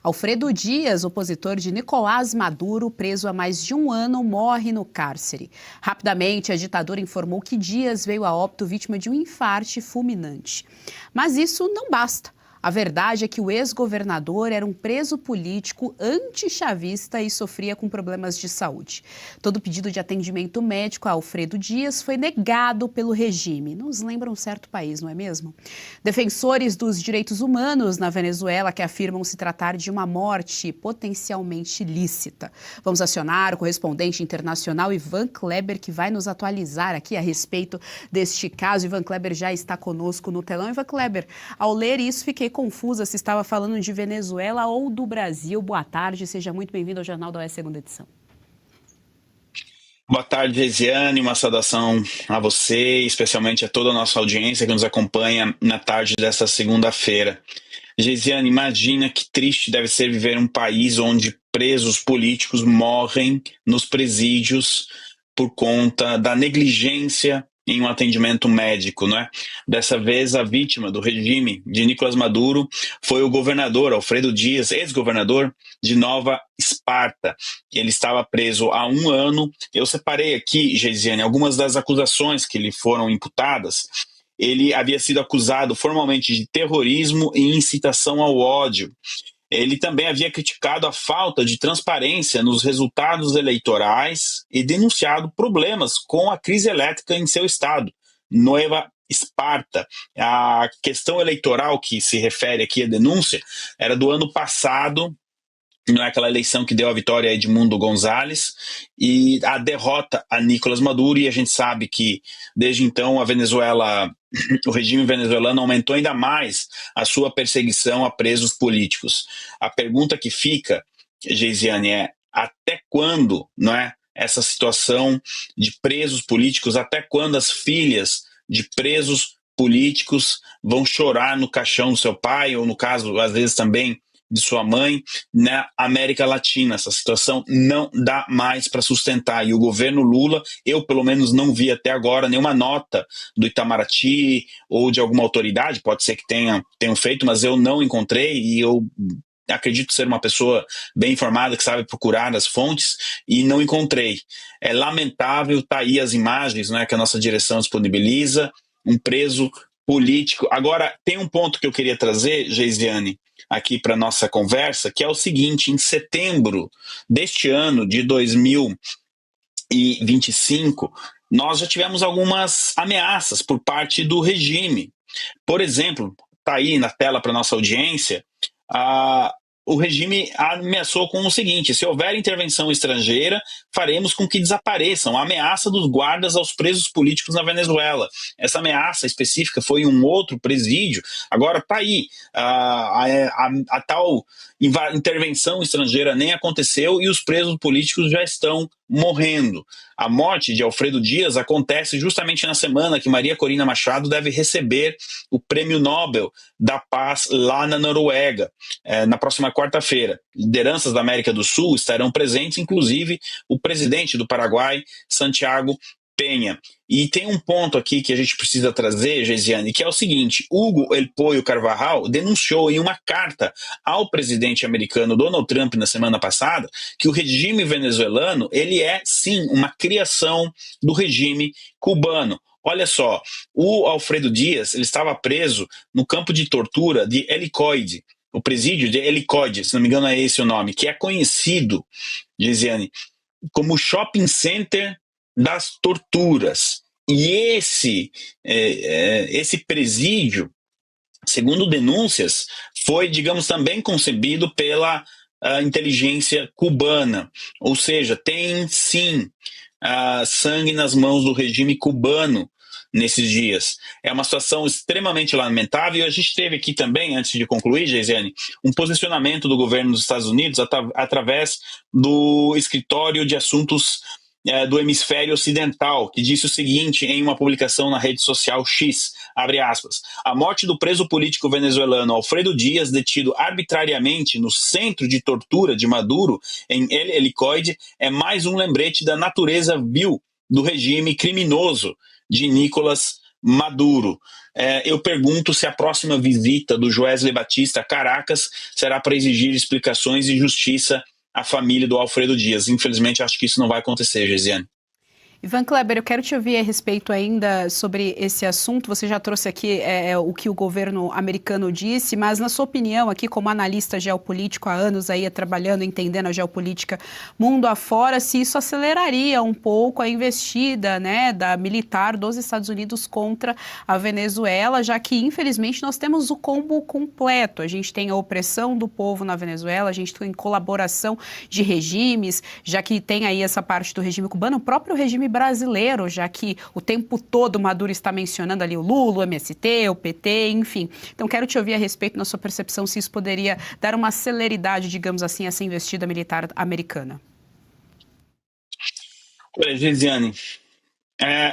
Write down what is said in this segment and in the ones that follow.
Alfredo Dias, opositor de Nicolás Maduro, preso há mais de um ano, morre no cárcere. Rapidamente, a ditadura informou que Dias veio a óbito vítima de um infarte fulminante. Mas isso não basta. A verdade é que o ex-governador era um preso político antichavista e sofria com problemas de saúde. Todo pedido de atendimento médico a Alfredo Dias foi negado pelo regime. Nos lembra um certo país, não é mesmo? Defensores dos direitos humanos na Venezuela que afirmam se tratar de uma morte potencialmente lícita. Vamos acionar o correspondente internacional Ivan Kleber, que vai nos atualizar aqui a respeito deste caso. Ivan Kleber já está conosco no telão. Ivan Kleber, ao ler isso, fiquei confusa se estava falando de Venezuela ou do Brasil. Boa tarde, seja muito bem-vindo ao Jornal da OE, segunda edição. Boa tarde, Reziane, uma saudação a você, especialmente a toda a nossa audiência que nos acompanha na tarde desta segunda-feira. Reziane, imagina que triste deve ser viver um país onde presos políticos morrem nos presídios por conta da negligência em um atendimento médico, não é? Dessa vez, a vítima do regime de Nicolás Maduro foi o governador Alfredo Dias, ex-governador de Nova Esparta. Ele estava preso há um ano. Eu separei aqui, Geisiane, algumas das acusações que lhe foram imputadas. Ele havia sido acusado formalmente de terrorismo e incitação ao ódio. Ele também havia criticado a falta de transparência nos resultados eleitorais e denunciado problemas com a crise elétrica em seu estado, Nova Esparta. A questão eleitoral que se refere aqui à denúncia era do ano passado, não é aquela eleição que deu a vitória a Edmundo González e a derrota a Nicolás Maduro, e a gente sabe que desde então a Venezuela, o regime venezuelano aumentou ainda mais a sua perseguição a presos políticos. A pergunta que fica, Geisiane, é até quando, não é, essa situação de presos políticos, até quando as filhas de presos políticos vão chorar no caixão do seu pai, ou no caso, às vezes também, de sua mãe, na América Latina. Essa situação não dá mais para sustentar. E o governo Lula, eu pelo menos não vi até agora nenhuma nota do Itamaraty ou de alguma autoridade, pode ser que tenham feito, mas eu não encontrei, e eu acredito ser uma pessoa bem informada, que sabe procurar as fontes, e não encontrei. É lamentável, tá aí as imagens, né, que a nossa direção disponibiliza, um preso político. Agora, tem um ponto que eu queria trazer, Geisiane, aqui para nossa conversa, que é o seguinte: em setembro deste ano de 2025, nós já tivemos algumas ameaças por parte do regime. Por exemplo, está aí na tela para nossa audiência, o regime ameaçou com o seguinte: se houver intervenção estrangeira, faremos com que desapareçam. A ameaça dos guardas aos presos políticos na Venezuela. Essa ameaça específica foi em um outro presídio. Agora está aí, a tal intervenção estrangeira nem aconteceu e os presos políticos já estão morrendo. A morte de Alfredo Dias acontece justamente na semana que Maria Corina Machado deve receber o Prêmio Nobel da Paz lá na Noruega, na próxima quarta-feira. Lideranças da América do Sul estarão presentes, inclusive o presidente do Paraguai, Santiago Penha. E tem um ponto aqui que a gente precisa trazer, Geisiane, que é o seguinte: Hugo El Pollo Carvajal denunciou em uma carta ao presidente americano Donald Trump na semana passada que o regime venezuelano, ele é sim uma criação do regime cubano. Olha só, o Alfredo Dias, ele estava preso no campo de tortura de Helicoide, o presídio de Helicoide, se não me engano é esse o nome, que é conhecido, Geisiane, como o shopping center das torturas. E esse presídio, segundo denúncias, foi, digamos, também concebido pela inteligência cubana. Ou seja, tem sim sangue nas mãos do regime cubano nesses dias. É uma situação extremamente lamentável, e a gente teve aqui também, antes de concluir, Geisiane, um posicionamento do governo dos Estados Unidos através do Escritório de Assuntos do Hemisfério Ocidental, que disse o seguinte em uma publicação na rede social X, abre aspas: a morte do preso político venezuelano Alfredo Dias, detido arbitrariamente no centro de tortura de Maduro, em El Helicoide, é mais um lembrete da natureza vil do regime criminoso de Nicolás Maduro. Eu pergunto se a próxima visita do Joesley Batista a Caracas será para exigir explicações e justiça à família do Alfredo Dias. Infelizmente, acho que isso não vai acontecer, Geisiane. Ivan Kleber, eu quero te ouvir a respeito ainda sobre esse assunto. Você já trouxe aqui o que o governo americano disse, mas na sua opinião aqui como analista geopolítico há anos aí trabalhando, entendendo a geopolítica mundo afora, se isso aceleraria um pouco a investida, né, da militar dos Estados Unidos contra a Venezuela, já que infelizmente nós temos o combo completo. A gente tem a opressão do povo na Venezuela, a gente tem colaboração de regimes, já que tem aí essa parte do regime cubano, o próprio regime brasileiro, já que o tempo todo Maduro está mencionando ali o Lula, o MST, o PT, enfim. Então, quero te ouvir a respeito, na sua percepção, se isso poderia dar uma celeridade, digamos assim, a essa investida militar americana. Olha, Geisiane,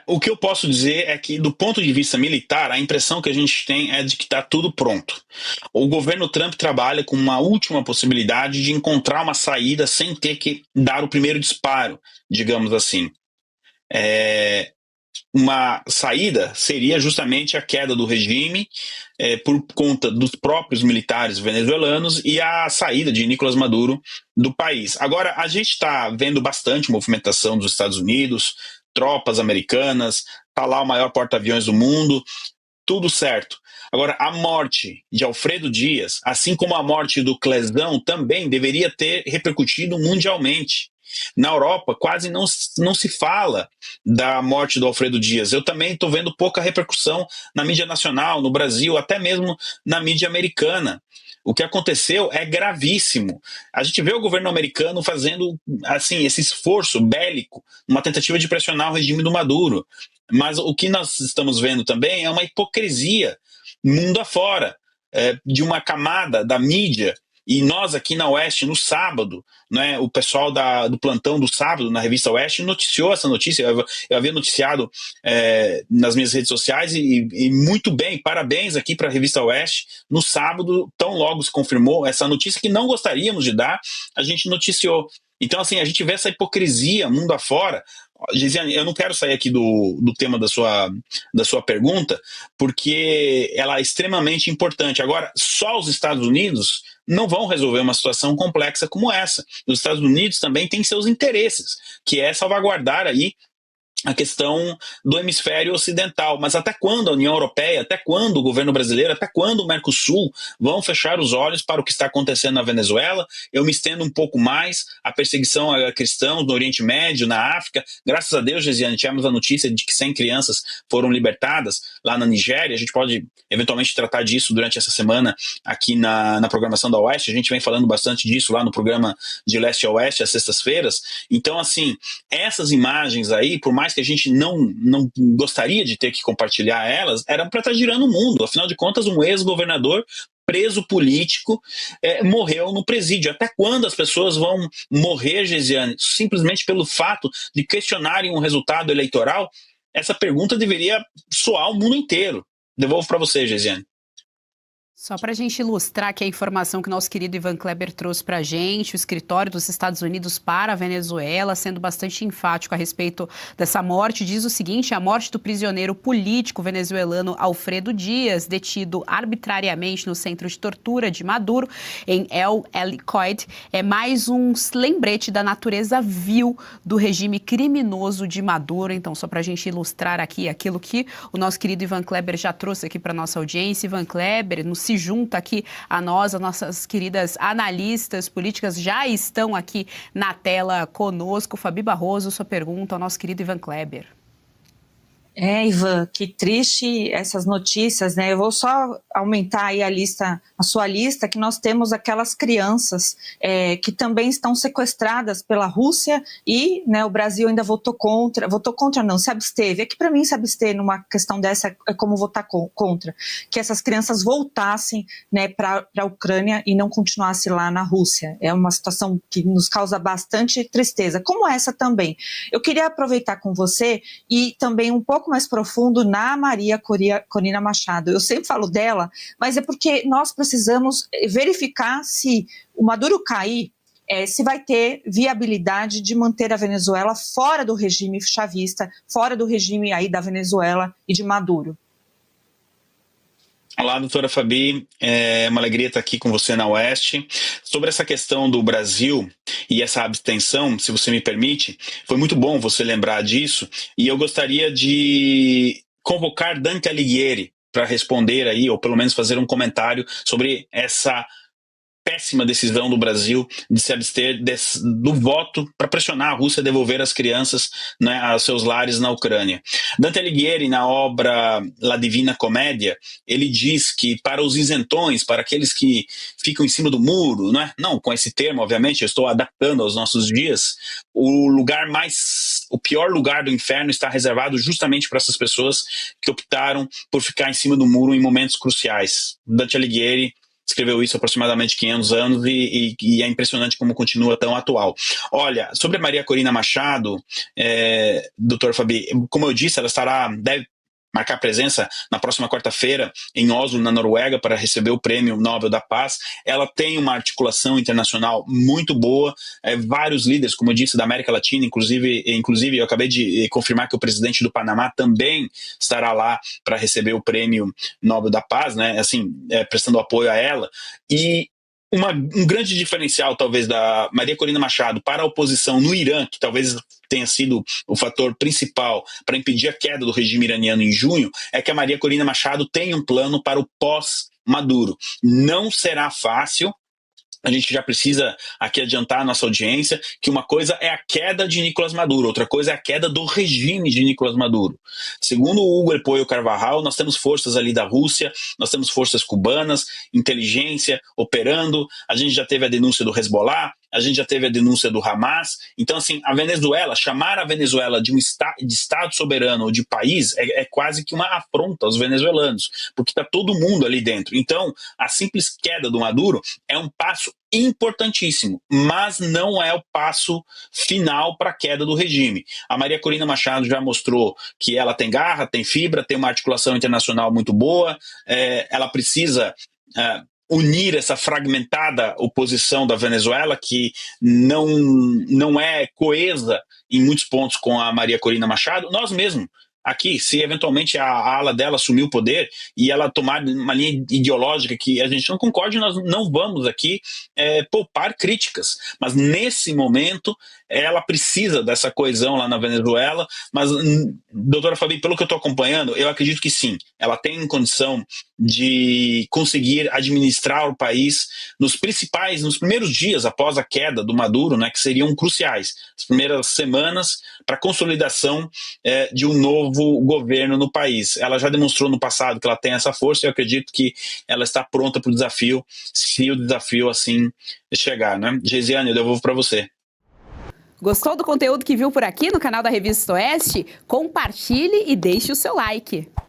o que eu posso dizer é que, do ponto de vista militar, a impressão que a gente tem é de que está tudo pronto. O governo Trump trabalha com uma última possibilidade de encontrar uma saída sem ter que dar o primeiro disparo, digamos assim. Uma saída seria justamente a queda do regime por conta dos próprios militares venezuelanos e a saída de Nicolás Maduro do país. Agora, a gente está vendo bastante movimentação dos Estados Unidos, tropas americanas, está lá o maior porta-aviões do mundo, tudo certo. Agora, a morte de Alfredo Dias, assim como a morte do Clesão, também deveria ter repercutido mundialmente. Na Europa, quase não se fala da morte do Alfredo Dias. Eu também estou vendo pouca repercussão na mídia nacional, no Brasil, até mesmo na mídia americana. O que aconteceu é gravíssimo. A gente vê o governo americano fazendo assim, esse esforço bélico, uma tentativa de pressionar o regime do Maduro. Mas o que nós estamos vendo também é uma hipocrisia mundo afora, de uma camada da mídia. E nós aqui na Oeste, no sábado, né, o pessoal do plantão do sábado na revista Oeste noticiou essa notícia. Eu havia noticiado nas minhas redes sociais e muito bem, parabéns aqui para a revista Oeste. No sábado, tão logo se confirmou essa notícia que não gostaríamos de dar, a gente noticiou. Então, assim, a gente vê essa hipocrisia mundo afora. Geisiane, eu não quero sair aqui do tema da sua pergunta, porque ela é extremamente importante. Agora, só os Estados Unidos não vão resolver uma situação complexa como essa. Os Estados Unidos também têm seus interesses, que é salvaguardar aí a questão do hemisfério ocidental. Mas até quando a União Europeia, até quando o governo brasileiro, até quando o Mercosul vão fechar os olhos para o que está acontecendo na Venezuela? Eu me estendo um pouco mais, a perseguição a cristãos no Oriente Médio, na África. Graças a Deus, Geisiane, tivemos a notícia de que 100 crianças foram libertadas lá na Nigéria. A gente pode eventualmente tratar disso durante essa semana aqui na programação da Oeste. A gente vem falando bastante disso lá no programa de Leste a Oeste, às sextas-feiras. Então, assim, essas imagens aí, por mais que a gente não gostaria de ter que compartilhar elas, eram para estar girando o mundo. Afinal de contas, um ex-governador preso político morreu no presídio. Até quando as pessoas vão morrer, Geisiane, simplesmente pelo fato de questionarem um resultado eleitoral? Essa pergunta deveria soar o mundo inteiro. Devolvo para você, Geisiane. Só para a gente ilustrar aqui a informação que o nosso querido Ivan Kleber trouxe para a gente, o escritório dos Estados Unidos para a Venezuela, sendo bastante enfático a respeito dessa morte, diz o seguinte: a morte do prisioneiro político venezuelano Alfredo Dias, detido arbitrariamente no centro de tortura de Maduro, em El Helicoide, é mais um lembrete da natureza vil do regime criminoso de Maduro. Então, só para a gente ilustrar aqui aquilo que o nosso querido Ivan Kleber já trouxe aqui para a nossa audiência. Ivan Kleber, se junta aqui a nós, as nossas queridas analistas políticas já estão aqui na tela conosco. Fabi Barroso, sua pergunta ao nosso querido Ivan Kleber. Ivan, que triste essas notícias, né? Eu vou só aumentar aí a sua lista, que nós temos aquelas crianças que também estão sequestradas pela Rússia e, né, o Brasil ainda votou contra não, se absteve. É que para mim se abster numa questão dessa é como votar contra, que essas crianças voltassem, né, para a Ucrânia e não continuassem lá na Rússia. É uma situação que nos causa bastante tristeza, como essa também. Eu queria aproveitar com você e também um pouco mais profundo na Maria Corina Machado. Eu sempre falo dela, mas é porque nós precisamos verificar se o Maduro cair, se vai ter viabilidade de manter a Venezuela fora do regime chavista, fora do regime aí da Venezuela e de Maduro. Olá, doutora Fabi, é uma alegria estar aqui com você na Oeste. Sobre essa questão do Brasil e essa abstenção, se você me permite, foi muito bom você lembrar disso, e eu gostaria de convocar Dante Alighieri para responder aí, ou pelo menos fazer um comentário sobre essa péssima decisão do Brasil de se abster do voto para pressionar a Rússia a devolver as crianças, né, aos seus lares na Ucrânia. Dante Alighieri, na obra La Divina Comédia, ele diz que para os isentões, para aqueles que ficam em cima do muro, não com esse termo, obviamente, eu estou adaptando aos nossos dias, o pior lugar do inferno está reservado justamente para essas pessoas que optaram por ficar em cima do muro em momentos cruciais. Dante Alighieri escreveu isso há aproximadamente 500 anos e é impressionante como continua tão atual. Olha, sobre a Maria Corina Machado, doutor Fabi, como eu disse, ela deve marcar presença na próxima quarta-feira em Oslo, na Noruega, para receber o Prêmio Nobel da Paz. Ela tem uma articulação internacional muito boa, vários líderes, como eu disse, da América Latina, inclusive eu acabei de confirmar que o presidente do Panamá também estará lá para receber o Prêmio Nobel da Paz, né? Assim, prestando apoio a ela. E um grande diferencial, talvez, da Maria Corina Machado para a oposição no Irã, que talvez tenha sido o fator principal para impedir a queda do regime iraniano em junho, é que a Maria Corina Machado tem um plano para o pós-Maduro. Não será fácil. A gente já precisa aqui adiantar a nossa audiência que uma coisa é a queda de Nicolás Maduro, outra coisa é a queda do regime de Nicolás Maduro. Segundo o Hugo El Pollo Carvajal, nós temos forças ali da Rússia, nós temos forças cubanas, inteligência operando, a gente já teve a denúncia do Hezbollah, a gente já teve a denúncia do Hamas. Então, assim, a Venezuela, chamar a Venezuela de de Estado soberano ou de país é quase que uma afronta aos venezuelanos, porque está todo mundo ali dentro. Então, a simples queda do Maduro é um passo importantíssimo, mas não é o passo final para a queda do regime. A Maria Corina Machado já mostrou que ela tem garra, tem fibra, tem uma articulação internacional muito boa, ela precisa unir essa fragmentada oposição da Venezuela, que não é coesa em muitos pontos com a Maria Corina Machado. Nós mesmos, aqui, se eventualmente a ala dela assumir o poder e ela tomar uma linha ideológica que a gente não concorde, nós não vamos aqui poupar críticas. Mas nesse momento, ela precisa dessa coesão lá na Venezuela. Mas, doutora Fabi, pelo que eu estou acompanhando, eu acredito que sim, ela tem condição de conseguir administrar o país nos primeiros dias após a queda do Maduro, né, que seriam cruciais, as primeiras semanas para a consolidação de um novo governo no país. Ela já demonstrou no passado que ela tem essa força e eu acredito que ela está pronta para o desafio, se o desafio assim chegar, né? Geisiane, eu devolvo para você. Gostou do conteúdo que viu por aqui no canal da Revista Oeste? Compartilhe e deixe o seu like.